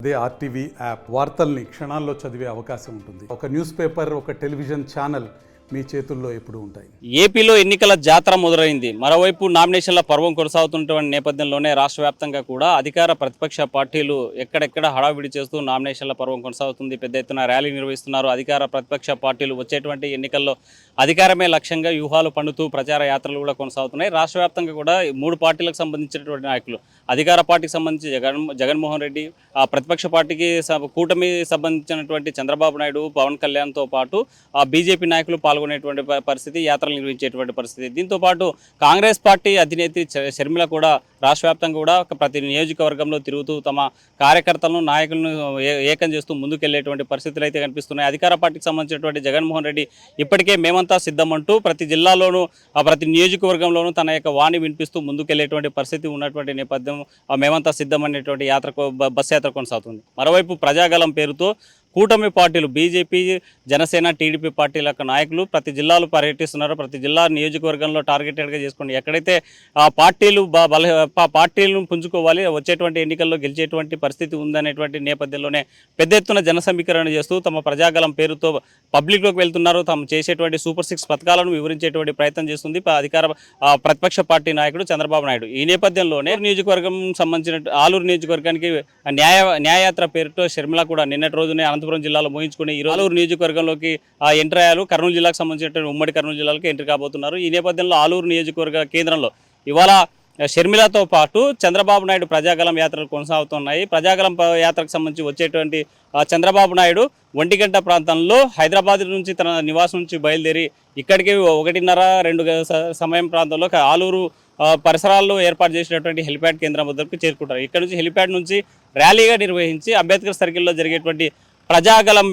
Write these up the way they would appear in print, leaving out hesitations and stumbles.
అదే RTV app వార్తల్ని క్షణాల్లో చదివే అవకాశం ఉంటుంది. ఒక న్యూస్ పేపర్, ఒక టెలివిజన్ ఛానల్ మీ చేతుల్లో ఎప్పుడూ ఉంటాయి. ఏపీలో ఎన్నికల జాతర మొదలైంది. మరోవైపు నామినేషన్ల పర్వం కొనసాగుతున్నటువంటి నేపథ్యంలోనే రాష్ట్ర వ్యాప్తంగా కూడా అధికార ప్రతిపక్ష పార్టీలు ఎక్కడెక్కడ హడావిడి చేస్తూ నామినేషన్ల పర్వం కొనసాగుతుంది. పెద్ద ఎత్తున ర్యాలీ నిర్వహిస్తున్నారు. అధికార ప్రతిపక్ష పార్టీలు వచ్చేటువంటి ఎన్నికల్లో అధికారమే లక్ష్యంగా వ్యూహాలు పన్నుతూ ప్రచార యాత్రలు కూడా కొనసాగుతున్నాయి. రాష్ట్ర వ్యాప్తంగా కూడా 3 పార్టీలకు సంబంధించినటువంటి నాయకులు, అధికార పార్టీకి సంబంధించి జగన్మోహన్ రెడ్డి, ప్రతిపక్ష పార్టీకి కూటమి సంబంధించినటువంటి చంద్రబాబు నాయుడు, పవన్ కళ్యాణ్తో పాటు బీజేపీ నాయకులు పాల్గొనేటువంటి పరిస్థితి, యాత్రలు నిర్వహించేటువంటి పరిస్థితి. దీంతో పాటు కాంగ్రెస్ పార్టీ అధినేత్రి షర్మిల కూడా రాష్ట్ర వ్యాప్తంగా కూడా ప్రతి నియోజకవర్గంలో తిరుగుతూ తమ కార్యకర్తలను, నాయకులను ఏకం చేస్తూ ముందుకెళ్లేటువంటి పరిస్థితులు అయితే కనిపిస్తున్నాయి. అధికార పార్టీకి సంబంధించినటువంటి జగన్మోహన్ రెడ్డి ఇప్పటికే మేమంతా సిద్ధమంటూ ప్రతి జిల్లాలోనూ ప్రతి నియోజకవర్గంలోనూ తన యొక్క వాణి వినిపిస్తూ ముందుకెళ్లేటువంటి పరిస్థితి ఉన్నటువంటి నేపథ్యం మేమంతా సిద్ధమనేటువంటి బస్ యాత్ర కొనసాగుతుంది. మరోవైపు ప్రజాగలం పేరుతో కూటమి పార్టీలు బీజేపీ, జనసేన, టీడీపీ పార్టీల నాయకులు ప్రతి జిల్లాలో పర్యటిస్తున్నారు. ప్రతి జిల్లా నియోజకవర్గంలో టార్గెటెడ్గా చేసుకోండి. ఎక్కడైతే పార్టీలను పుంజుకోవాలి, వచ్చేటువంటి ఎన్నికల్లో గెలిచేటువంటి పరిస్థితి ఉందనేటువంటి నేపథ్యంలోనే పెద్ద ఎత్తున జన సమీకరణ చేస్తూ తమ ప్రజాగలం పేరుతో పబ్లిక్లోకి వెళ్తున్నారు. తాము చేసేటువంటి సూపర్ 6 పథకాలను వివరించేటువంటి ప్రయత్నం చేస్తుంది ప్రతిపక్ష పార్టీ నాయకుడు చంద్రబాబు నాయుడు. ఈ నేపథ్యంలోనే నియోజకవర్గం సంబంధించిన ఆలూరు నియోజకవర్గానికి న్యాయయాత్ర పేరుతో షర్మిల కూడా నిన్నటి రోజునే అనంతపురం జిల్లాలో మోయించుకుని ఈ ఆలూరు నియోజకవర్గంలోకి ఎంటర్ అయ్యారు. కర్నూలు జిల్లాకు సంబంధించిన ఉమ్మడి కర్నూలు జిల్లాలకు ఎంట్రీ కాబోతున్నారు. ఈ నేపథ్యంలో ఆలూరు నియోజకవర్గ కేంద్రంలో ఇవాళ షర్మిలతో పాటు చంద్రబాబు నాయుడు ప్రజాగలం యాత్రలు కొనసాగుతున్నాయి. ప్రజాగలం యాత్రకు సంబంధించి వచ్చేటువంటి చంద్రబాబు నాయుడు 1 గంట ప్రాంతంలో హైదరాబాద్ నుంచి తన నివాసం నుంచి బయలుదేరి ఇక్కడికి 1:30-2 సమయం ప్రాంతంలో ఆలూరు పరిసరాల్లో ఏర్పాటు చేసినటువంటి హెలిప్యాడ్ కేంద్రం వద్దకు చేరుకుంటారు. ఇక్కడ నుంచి హెలిప్యాడ్ నుంచి ర్యాలీగా నిర్వహించి అంబేద్కర్ సర్కిల్లో జరిగేటువంటి ప్రజాగలం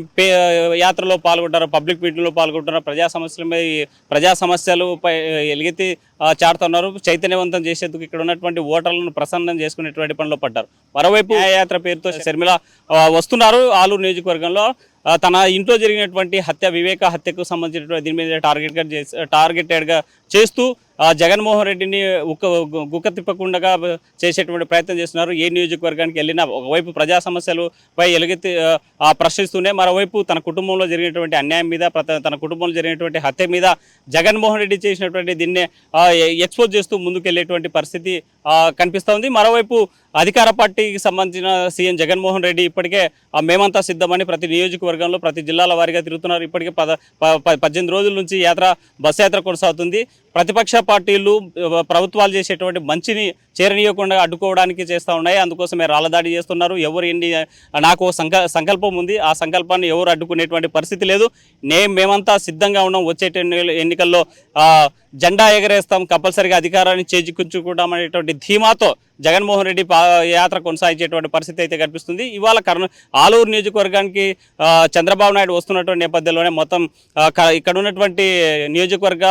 యాత్రలో పాల్గొంటారు, పబ్లిక్ మీటింగ్లో పాల్గొంటారు. ప్రజా సమస్యలపై ఎలుగెత్తి చాటుతున్నారు. చైతన్యవంతం చేసేందుకు ఇక్కడ ఉన్నటువంటి ఓటర్లను ప్రసన్నం చేసుకునేటువంటి పనిలో పడ్డారు. మరోవైపు న్యాయయాత్ర పేరుతో షర్మిల వస్తున్నారు. ఆలూరు నియోజకవర్గంలో తన ఇంట్లో జరిగినటువంటి వివేక హత్యకు సంబంధించినటువంటి దీని మీద టార్గెటెడ్గా చేస్తూ జగన్మోహన్ రెడ్డిని గుక్క తిప్పకుండా చేసేటువంటి ప్రయత్నం చేస్తున్నారు. ఏ నియోజకవర్గానికి వెళ్ళినా ఒకవైపు ప్రజా సమస్యలపై ఎలుగెత్తి ప్రశ్నిస్తూనే మరోవైపు తన కుటుంబంలో జరిగినటువంటి అన్యాయం మీద, తన కుటుంబంలో జరిగినటువంటి హత్య మీద జగన్మోహన్ రెడ్డి చేసినటువంటి దీన్ని ఎక్స్పోజ్ చేస్తూ ముందుకెళ్లేటువంటి పరిస్థితి కనిపిస్తోంది. మరోవైపు అధికార పార్టీకి సంబంధించిన సీఎం జగన్మోహన్ రెడ్డి ఇప్పటికే మేమంతా సిద్ధమని ప్రతి నియోజకవర్గంలో ప్రతి జిల్లాల వారీగా తిరుగుతున్నారు. ఇప్పటికే 18 రోజుల నుంచి బస్ యాత్ర కొనసాగుతుంది. ప్రతిపక్ష పార్టీలు ప్రభుత్వాలు చేసేటువంటి మంచిని చేరనీయకుండా అడ్డుకోవడానికి చేస్తూ ఉన్నాయి. అందుకోసమే రాళ్లదాడి చేస్తున్నారు. నాకు సంకల్పం ఉంది, ఆ సంకల్పాన్ని ఎవరు అడ్డుకునేటువంటి పరిస్థితి లేదు. మేమంతా సిద్ధంగా ఉన్నాం, వచ్చే ఎన్నికల్లో జెండా ఎగరేస్తాం, కంపల్సరీగా అధికారాన్ని చేజిక్కుంచుకుంటాం అనేటువంటి ధీమాతో జగన్మోహన్ రెడ్డి యాత్ర కొనసాగించేటువంటి పరిస్థితి అయితే కనిపిస్తుంది. ఇవాళ ఆలూరు నియోజకవర్గానికి చంద్రబాబు నాయుడు వస్తున్నటువంటి నేపథ్యంలోనే మొత్తం ఇక్కడ ఉన్నటువంటి నియోజకవర్గ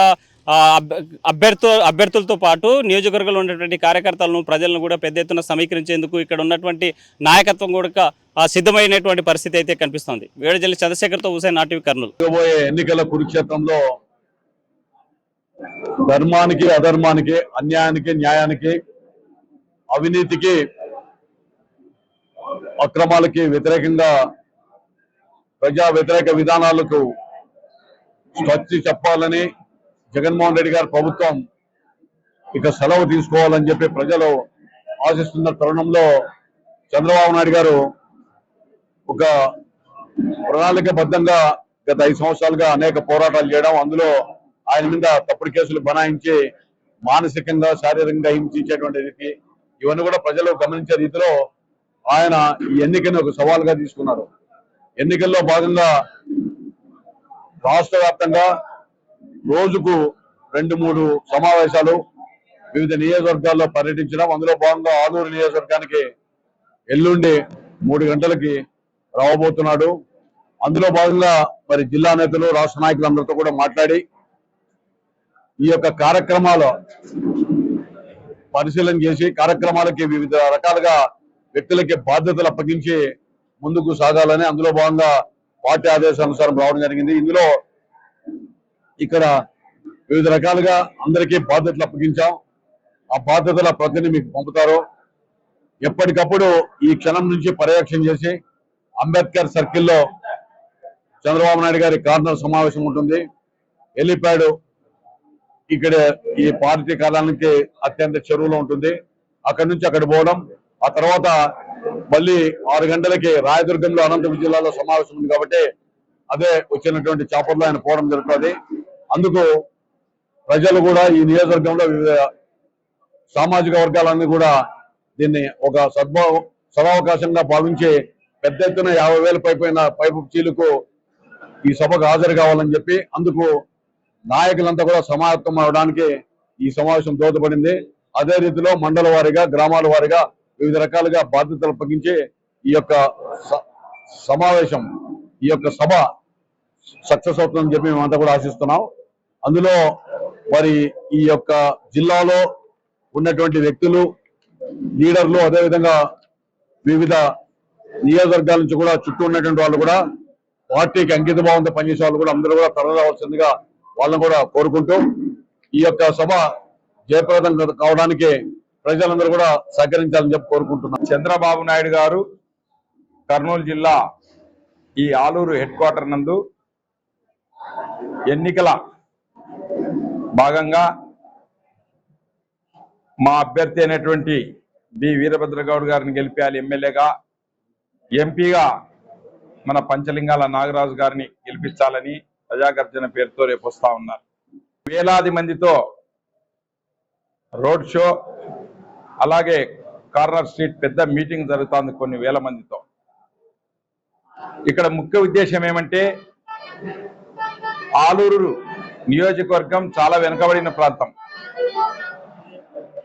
అభ్యర్థులతో పాటు నియోజకవర్గంలో ఉన్నటువంటి కార్యకర్తలను, ప్రజలను కూడా పెద్ద ఎత్తున సమీకరించేందుకు ఇక్కడ ఉన్నటువంటి నాయకత్వం కూడా సిద్ధమైనటువంటి పరిస్థితి అయితే కనిపిస్తుంది. వేడజల్లి చంద్రశేఖర్తో హుసేన్, ఆర్టీవీ, కర్నూలు. ఎన్నికల కురుక్షేత్రంలో ధర్మానికి, అధర్మానికి, అన్యాయానికి, న్యాయానికి, అవినీతికి, అక్రమాలకి వ్యతిరేకంగా ప్రజా వ్యతిరేక విధానాలకు స్వచ్ఛ చెప్పాలని జగన్మోహన్ రెడ్డి గారి ప్రభుత్వం ఇక సెలవు తీసుకోవాలని చెప్పి ప్రజలు ఆశిస్తున్న తరుణంలో చంద్రబాబు నాయుడు గారు ఒక ప్రణాళికబద్ధంగా గత 5 సంవత్సరాలుగా అనేక పోరాటాలు చేయడం, అందులో ఆయన మీద తప్పుడు కేసులు బనాయించి మానసికంగా, శారీరకంగా హింసించేటువంటి రీతి, ఇవన్నీ కూడా ప్రజలు గమనించే రీతిలో ఆయన ఈ ఎన్నికను ఒక సవాల్గా తీసుకున్నారు. ఎన్నికల్లో భాగంగా రాష్ట్ర వ్యాప్తంగా రోజుకు 2-3 సమావేశాలు వివిధ నియోజకవర్గాల్లో పర్యటించడం, అందులో భాగంగా ఆలూరు నియోజకవర్గానికి ఎల్లుండి 3 గంటలకి రావబోతున్నాడు. అందులో భాగంగా మరి జిల్లా నేతలు, రాష్ట్ర నాయకులందరితో కూడా మాట్లాడి ఈ యొక్క కార్యక్రమాల పరిశీలన చేసి కార్యక్రమాలకి వివిధ రకాలుగా వ్యక్తులకి బాధ్యతలు అప్పగించి ముందుకు సాగాలని అందులో భాగంగా పార్టీ ఆదేశానుసారం రావడం జరిగింది. ఇందులో ఇక్కడ వివిధ రకాలుగా అందరికీ బాధ్యతలు అప్పగించాం. ఆ బాధ్యతల ప్రతిని మీకు పంపుతారు. ఎప్పటికప్పుడు ఈ క్షణం నుంచి పర్యవేక్షణ చేసి అంబేద్కర్ సర్కిల్లో చంద్రబాబు నాయుడు గారి కార్నర్ సమావేశం ఉంటుంది. హెలిప్యాడ్ ఇక్కడ ఈ పార్టీ కార్యాలయానికి అత్యంత చెరువులో ఉంటుంది. అక్కడి నుంచి అక్కడ పోవడం, ఆ తర్వాత మళ్ళీ 6 గంటలకి రాయదుర్గంలో అనంతపురం జిల్లాలో సమావేశం ఉంది కాబట్టి అదే వచ్చినటువంటి చాపర్లో ఆయన పోవడం జరుగుతుంది. అందుకు ప్రజలు కూడా ఈ నియోజకవర్గంలో వివిధ సామాజిక వర్గాలన్నీ కూడా దీన్ని ఒక సదవకాశంగా భావించి పెద్ద ఎత్తున 50,000 పైపు చీలకు ఈ సభకు హాజరు కావాలని చెప్పి అందుకు నాయకులంతా కూడా సమాయత్తం అవడానికి ఈ సమావేశం దోహదపడింది. అదే రీతిలో మండల వారీగా, గ్రామాల వారీగా వివిధ రకాలుగా బాధ్యతలు అప్పగించి ఈ యొక్క సమావేశం, ఈ యొక్క సభ సక్సెస్ అవుతుందని చెప్పి మేమంతా కూడా ఆశిస్తున్నాం. అందులో మరి ఈ యొక్క జిల్లాలో ఉన్నటువంటి వ్యక్తులు, లీడర్లు, అదేవిధంగా వివిధ నియోజకవర్గాల నుంచి కూడా చుట్టూ ఉన్నటువంటి వాళ్ళు కూడా పార్టీకి అంకిత భావంతో పనిచేసే వాళ్ళు కూడా అందరూ కూడా తరలిరావాల్సిందిగా వాళ్ళని కూడా కోరుకుంటూ ఈ యొక్క సభ జయప్రదం కావడానికి ప్రజలందరూ కూడా సహకరించాలని చెప్పి కోరుకుంటున్నాం. చంద్రబాబు నాయుడు గారు కర్నూలు జిల్లా ఈ ఆలూరు హెడ్ క్వార్టర్ నందు ఎన్నికల భాగంగా మా అభ్యర్థి అయినటువంటి బి వీరభద్రగౌడ్ గారిని గెలిపించాలి ఎమ్మెల్యేగా, ఎంపీగా మన పంచలింగాల నాగరాజు గారిని గెలిపించాలని ప్రజాగర్జన పేరుతో రేపు వస్తా ఉన్నారు. వేలాది మందితో రోడ్ షో, అలాగే కార్నర్ స్ట్రీట్ పెద్ద మీటింగ్ జరుగుతుంది కొన్ని వేల మందితో. ఇక్కడ ముఖ్య ఉద్దేశం ఏమంటే ఆలూరు నియోజకవర్గం చాలా వెనుకబడిన ప్రాంతం.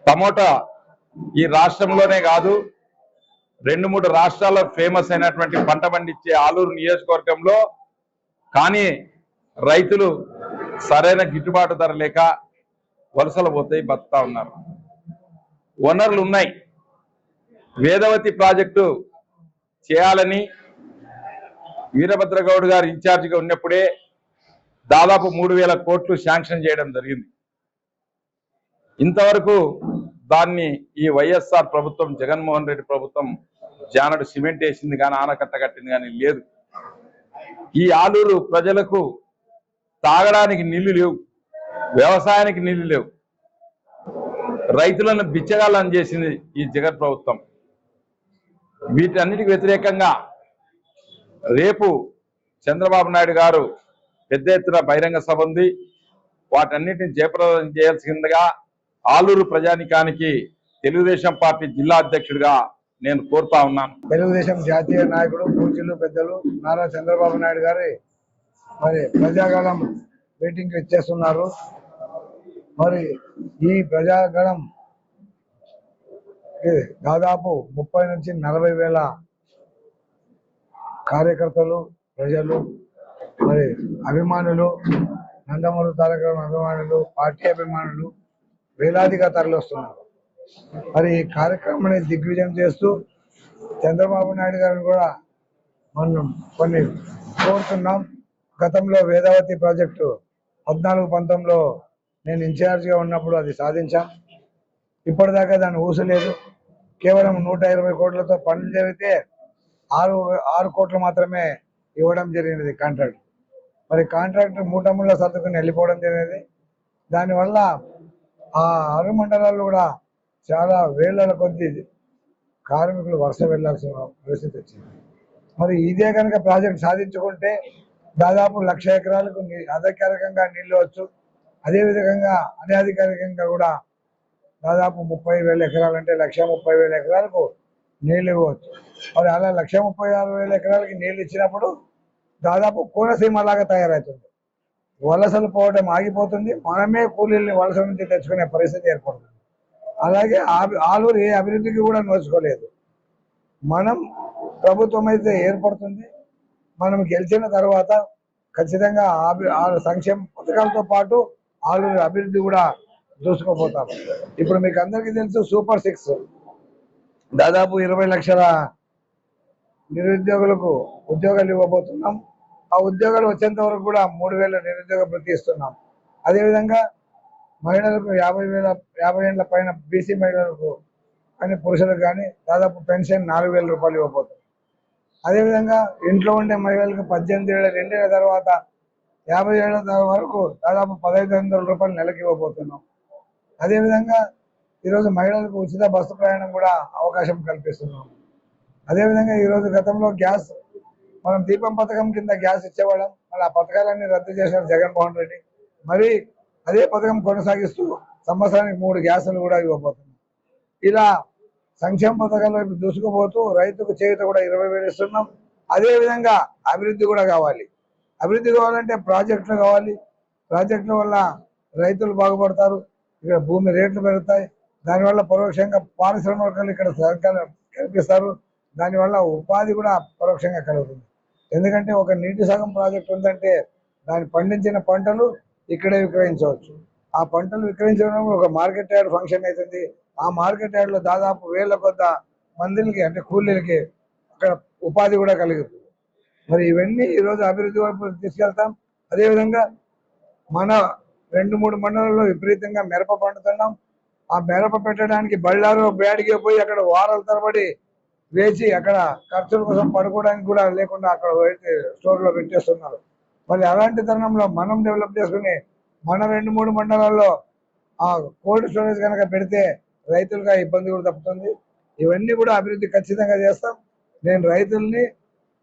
టమోటా ఈ రాష్ట్రంలోనే కాదు 2-3 రాష్ట్రాల్లో ఫేమస్ అయినటువంటి పంట పండించే ఆలూరు నియోజకవర్గంలో కానీ రైతులు సరైన గిట్టుబాటు ధర లేక వలసలు పోతాయి బతుకుతా ఉన్నారు. వనరులు ఉన్నాయి. వేదవతి ప్రాజెక్టు చేయాలని వీరభద్రగౌడ్ గారు ఇన్ఛార్జిగా ఉన్నప్పుడే దాదాపు 3,000 కోట్లు శాంక్షన్ చేయడం జరిగింది. ఇంతవరకు దాన్ని ఈ వైఎస్ఆర్ ప్రభుత్వం, జగన్మోహన్ రెడ్డి ప్రభుత్వం జానడు సిమెంట్ వేసింది కానీ ఆనకట్ట కట్టింది కానీ లేదు. ఈ ఆలూరు ప్రజలకు తాగడానికి నీళ్లు లేవు, వ్యవసాయానికి నీళ్లు లేవు, రైతులను బిచ్చగాళ్ళని చేసింది ఈ జగన్ ప్రభుత్వం. వీటన్నిటికి వ్యతిరేకంగా రేపు చంద్రబాబు నాయుడు గారు పెద్ద ఎత్తున బహిరంగ సభ ఉంది. వాటన్నిటిని జయప్రదం చేయాల్సిందిగా ఆలూరు ప్రజానికానికి తెలుగుదేశం పార్టీ జిల్లా అధ్యక్షుడిగా నేను కోరుతా ఉన్నాను. తెలుగుదేశం జాతీయ నాయకుడు, పూజ్యులు, పెద్దలు నారా చంద్రబాబు నాయుడు గారి మరి ప్రజాగళం మీటింగ్ ఇచ్చేస్తున్నారు. మరి ఈ ప్రజాగళం దాదాపు 30 నుంచి 40 వేల కార్యకర్తలు, ప్రజలు, మరి అభిమానులు, నందమూరి తారక రామారావు అభిమానులు, పార్టీ అభిమానులు వేలాదిగా తరలిస్తున్నారు. మరి ఈ కార్యక్రమాన్ని దిగ్విజయం చేస్తూ చంద్రబాబు నాయుడు గారిని కూడా మనం కొన్ని కోరుతున్నాం. గతంలో వేదావతి ప్రాజెక్టు 14-19లో నేను ఇన్ఛార్జిగా ఉన్నప్పుడు అది సాధించాం. ఇప్పటిదాకా దాన్ని ఊసలేదు. కేవలం 120 కోట్లతో పనులు జరిగితే 6 కోట్లు మాత్రమే ఇవ్వడం జరిగినది కాంట్రాక్ట్. మరి కాంట్రాక్టర్ మూటముల్లో సర్దుకుని వెళ్ళిపోవడం జరిగినది. దానివల్ల ఆ 6 మండలాల్లో కూడా చాలా వేల కొద్ది కార్మికులు వలస వెళ్లాల్సిన పరిస్థితి వచ్చింది. మరి ఇదే కనుక ప్రాజెక్ట్ సాధించుకుంటే దాదాపు 1,00,000 ఎకరాలకు అధికారికంగా నీళ్లు వచ్చు. అదేవిధంగా అనధికారికంగా కూడా దాదాపు 30,000 ఎకరాలు అంటే 1,30,000 ఎకరాలకు నీళ్లు ఇవ్వచ్చు. మరి అలా 1,36,000 ఎకరాలకి నీళ్లు ఇచ్చినప్పుడు దాదాపు కోనసీమ లాగా తయారవుతుంది. వలసలు పోవడం ఆగిపోతుంది. మనమే కూలీల్ని వలస నుంచి తెచ్చుకునే పరిస్థితి ఏర్పడుతుంది. అలాగే ఆలూరు ఏ అభివృద్ధికి కూడా నోచుకోలేదు. మనం ప్రభుత్వం అయితే ఏర్పడుతుంది. మనం గెలిచిన తర్వాత ఖచ్చితంగా సంక్షేమ పథకాలతో పాటు ఆలూరు అభివృద్ధి కూడా చూసుకోపోతాం. ఇప్పుడు మీకు అందరికీ తెలుసు, సూపర్ 6 దాదాపు 20 లక్షల నిరుద్యోగులకు ఉద్యోగాలు ఇవ్వబోతున్నాం. ఆ ఉద్యోగాలు వచ్చేంత వరకు కూడా 3,000 నిరుద్యోగ భృతి ఇస్తున్నాం. అదేవిధంగా మహిళలకు 50 ఏళ్ల పైన బీసీ మహిళలకు కానీ పురుషులకు కానీ దాదాపు పెన్షన్ 4,000 రూపాయలు ఇవ్వబోతుంది. అదేవిధంగా ఇంట్లో ఉండే మహిళలకు 18 ఏళ్ళు నిండిన తర్వాత 50 ఏళ్ళ వరకు దాదాపు 1,500 రూపాయలు నెలకి ఇవ్వబోతున్నాం. అదేవిధంగా ఈరోజు మహిళలకు ఉచిత బస్సు ప్రయాణం కూడా అవకాశం కల్పిస్తున్నాం. అదేవిధంగా ఈరోజు గతంలో గ్యాస్ మనం దీపం పథకం కింద గ్యాస్ ఇచ్చేవాళ్ళం, మళ్ళీ ఆ పథకాలన్నీ రద్దు చేశారు జగన్మోహన్ రెడ్డి. మరి అదే పథకం కొనసాగిస్తూ సంవత్సరానికి 3 గ్యాసులు కూడా ఇవ్వబోతున్నాం. ఇలా సంక్షేమ పథకాల వైపు దూసుకుపోతూ రైతుకు చేయూత కూడా 20,000 ఇస్తున్నాం. అదేవిధంగా అభివృద్ధి కూడా కావాలి. అభివృద్ధి కావాలంటే ప్రాజెక్టులు కావాలి. ప్రాజెక్టుల వల్ల రైతులు బాగుపడతారు, ఇక్కడ భూమి రేట్లు పెరుగుతాయి, దానివల్ల పరోక్షంగా పారిశ్రామికలు ఇక్కడ కల్పిస్తారు, దానివల్ల ఉపాధి కూడా పరోక్షంగా కలుగుతుంది. ఎందుకంటే ఒక నీటి సగం ప్రాజెక్ట్ ఉందంటే దాన్ని పండించిన పంటలు ఇక్కడే విక్రయించవచ్చు. ఆ పంటలు విక్రయించడం ఒక మార్కెట్ యార్డ్ ఫంక్షన్ అవుతుంది. ఆ మార్కెట్ యార్డ్లో దాదాపు 1000 కొద్ది మందికి అంటే కూలీలకి అక్కడ ఉపాధి కూడా కలుగుతుంది. మరి ఇవన్నీ ఈరోజు అభివృద్ధి వైపు తీసుకెళ్తాం. అదేవిధంగా మన 2-3 మండలాల్లో విపరీతంగా మిరప పండుతున్నాం. ఆ మిరప పెట్టడానికి బళ్ళారు బ్యాడికి పోయి అక్కడ వారాల తరబడి వేచి అక్కడ ఖర్చుల కోసం పడుకోవడానికి కూడా లేకుండా అక్కడ స్టోర్లో పెట్టేస్తున్నారు. మరి అలాంటి తరుణంలో మనం డెవలప్ చేసుకుని మన 2-3 మండలాల్లో ఆ కోల్డ్ స్టోరేజ్ కనుక పెడితే రైతులుగా ఇబ్బంది కూడా తప్పుతుంది. ఇవన్నీ కూడా అభివృద్ధి ఖచ్చితంగా చేస్తాం. నేను రైతుల్ని,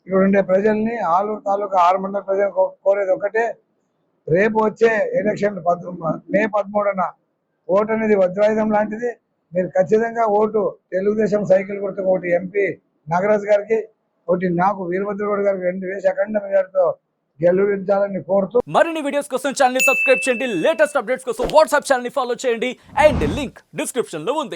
ఇక్కడ ఉండే ప్రజల్ని, ఆలూరు తాలూకా 6 మండల ప్రజలు కోరేది ఒకటే, రేపు వచ్చే ఎలక్షన్ మే 13న ఓటు అనేది వజ్రాయుధం లాంటిది. మీరు ఖచ్చితంగా ఓటు తెలుగుదేశం సైకిల్ గుర్తుకు ఒకటి ఎంపీ నాగరాజు గారికి, ఒకటి నాకు వీరభద్రగౌడ్ గారికి 2 వేసి అఖండ మెజార్టీతో గెలువించాలని కోరుతూ మరిన్ని వీడియోస్ కోసం ఛానల్ ని సబ్స్క్రైబ్ చేయండి. లేటెస్ట్ అప్డేట్స్ కోసం వాట్సాప్ ఛానల్ ని ఫాలో చేయండి. అండ్ లింక్ డిస్క్రిప్షన్ లో ఉంది.